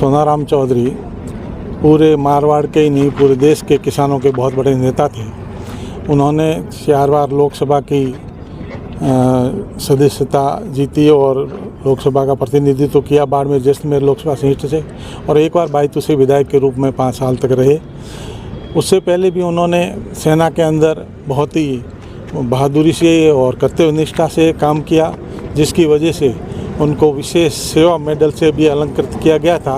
सोनाराम चौधरी पूरे मारवाड़ के ही नहीं, पूरे देश के किसानों के बहुत बड़े नेता थे। उन्होंने 4 बार लोकसभा की सदस्यता जीती और लोकसभा का प्रतिनिधित्व किया बाड़मेर जैसलमेर लोकसभा सीट से, और एक बार बायतू से विधायक के रूप में 5 साल तक रहे। उससे पहले भी उन्होंने सेना के अंदर बहुत ही बहादुरी से और कर्तव्यनिष्ठा से काम किया, जिसकी वजह से उनको विशेष सेवा मेडल से भी अलंकृत किया गया था।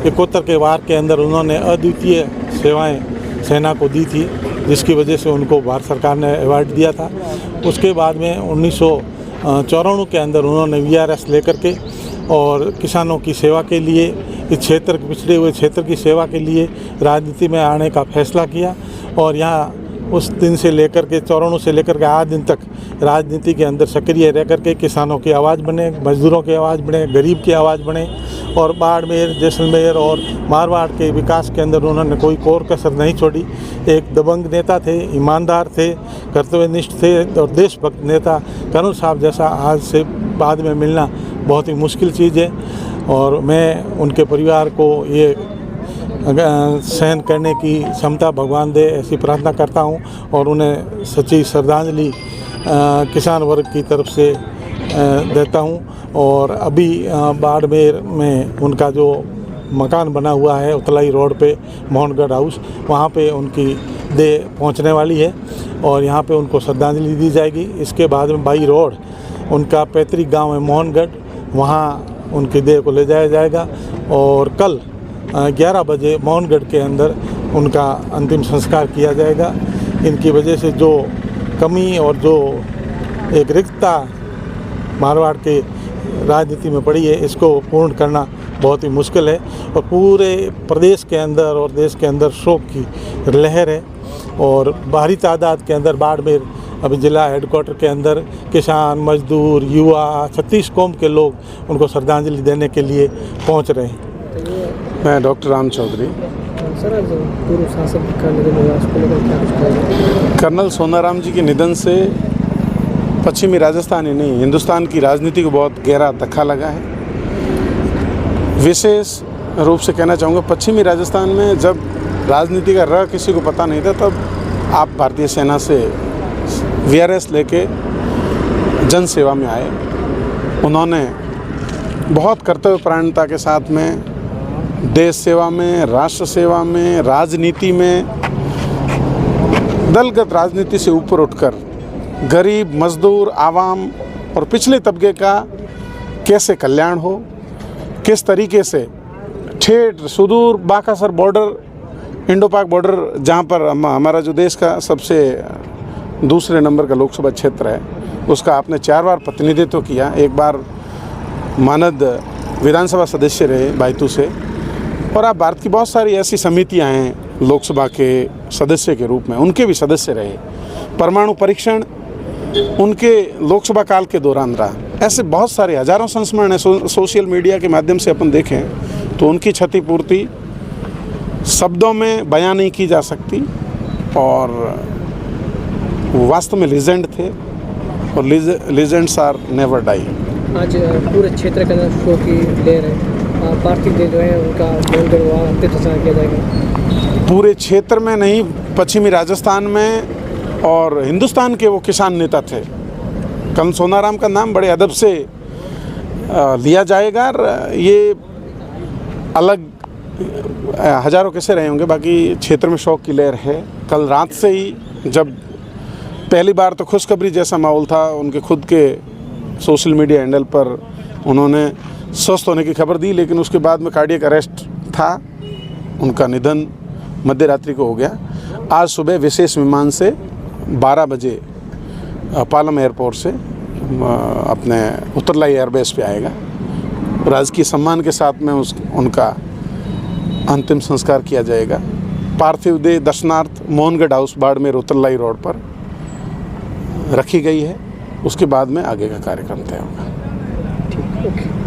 71 के वार के अंदर उन्होंने अद्वितीय सेवाएं सेना को दी थी, जिसकी वजह से उनको भारत सरकार ने अवार्ड दिया था। उसके बाद में 1994 के अंदर उन्होंने VRS लेकर के और किसानों की सेवा के लिए, इस क्षेत्र पिछड़े हुए क्षेत्र की सेवा के लिए राजनीति में आने का फैसला किया। और यहाँ उस दिन से लेकर के 94 से लेकर के आज दिन तक राजनीति के अंदर सक्रिय रह कर के किसानों की आवाज़ बने, मजदूरों की आवाज़ बने, गरीब की आवाज़ बने, और बाड़मेर जैसलमेर और मारवाड़ के विकास के अंदर उन्होंने कोई कोर कसर नहीं छोड़ी। एक दबंग नेता थे, ईमानदार थे, कर्तव्यनिष्ठ थे और देशभक्त नेता कर्नल साहब जैसा आज से बाद में मिलना बहुत ही मुश्किल चीज़ है। और मैं उनके परिवार को ये सहन करने की क्षमता भगवान दे, ऐसी प्रार्थना करता हूँ और उन्हें सच्ची श्रद्धांजलि किसान वर्ग की तरफ से देता हूँ। और अभी बाड़मेर में उनका जो मकान बना हुआ है उतलाई रोड पे मोहनगढ़ हाउस, वहाँ पे उनकी देह पहुँचने वाली है और यहाँ पे उनको श्रद्धांजलि दी जाएगी। इसके बाद में बाई रोड उनका पैतृक गांव है मोहनगढ़, वहाँ उनकी देह को ले जाया जाएगा और कल 11 बजे मोहनगढ़ के अंदर उनका अंतिम संस्कार किया जाएगा। इनकी वजह से जो कमी और जो एक रिक्तता मारवाड़ के राजनीति में पड़ी है, इसको पूर्ण करना बहुत ही मुश्किल है और पूरे प्रदेश के अंदर और देश के अंदर शोक की लहर है। और भारी तादाद के अंदर बाड़मेर अभी जिला हेडक्वार्टर के अंदर किसान, मजदूर, युवा, 36 कौम के लोग उनको श्रद्धांजलि देने के लिए पहुंच रहे हैं। मैं डॉक्टर राम चौधरी। सर, आज पूर्व सांसद का निधन हुआ, उसको लेकर क्या कुछ कहेंगे? कर्नल सोनाराम जी के निधन से पश्चिमी राजस्थान ही नहीं, हिंदुस्तान की राजनीति को बहुत गहरा धक्का लगा है। विशेष रूप से कहना चाहूँगा, पश्चिमी राजस्थान में जब राजनीति का र किसी को पता नहीं था, तब आप भारतीय सेना से VRS लेके जन सेवा में आए। उन्होंने बहुत कर्तव्यपरायणता के साथ में देश सेवा में, राष्ट्र सेवा में, राजनीति में, दलगत राजनीति से ऊपर उठकर गरीब, मजदूर, आवाम और पिछले तबके का कैसे कल्याण हो, किस तरीके से ठेठ सुदूर बाकासर बॉर्डर, इंडो पाक बॉर्डर, जहाँ पर हमारा जो देश का सबसे दूसरे नंबर का लोकसभा क्षेत्र है, उसका आपने 4 बार प्रतिनिधित्व किया। एक बार मानद विधानसभा सदस्य रहे बायतू से, और आप भारत की बहुत सारी ऐसी समितियां हैं लोकसभा के सदस्य के रूप में, उनके भी सदस्य रहे। परमाणु परीक्षण उनके लोकसभा काल के दौरान रहा। ऐसे बहुत सारे हजारों संस्मरण हैं। सोशल मीडिया के माध्यम से अपन देखें तो उनकी क्षतिपूर्ति शब्दों में बयां नहीं की जा सकती और वास्तव में लीजेंड थे और लीजेंड्स आर नेवर डाई। आज पूरे क्षेत्र के अंदर शोक की लहर है। पार्थिव देह जो है उनका मोहनगढ़ वहाँ अंतिम संस्कार किया जाएगा। पूरे क्षेत्र में नहीं, पश्चिमी राजस्थान में और हिंदुस्तान के वो किसान नेता थे। कर्नल सोनाराम का नाम बड़े अदब से लिया जाएगा। ये अलग हजारों कैसे रहे होंगे, बाकी क्षेत्र में शोक की लहर है। कल रात से ही जब पहली बार तो खुशखबरी जैसा माहौल था, उनके खुद के सोशल मीडिया हैंडल पर उन्होंने स्वस्थ होने की खबर दी, लेकिन उसके बाद में कार्डियक अरेस्ट था। उनका निधन मध्य रात्रि को हो गया। आज सुबह विशेष विमान से 12 बजे पालम एयरपोर्ट से अपने उत्तरलाई एयरबेस पे आएगा। राजकीय सम्मान के साथ में उनका अंतिम संस्कार किया जाएगा। पार्थिव देह दर्शनार्थ मोहनगढ़ हाउस बाड़मेर उत्तरलाई रोड पर रखी गई है। उसके बाद में आगे का कार्यक्रम तय होगा। ठीक, ओके।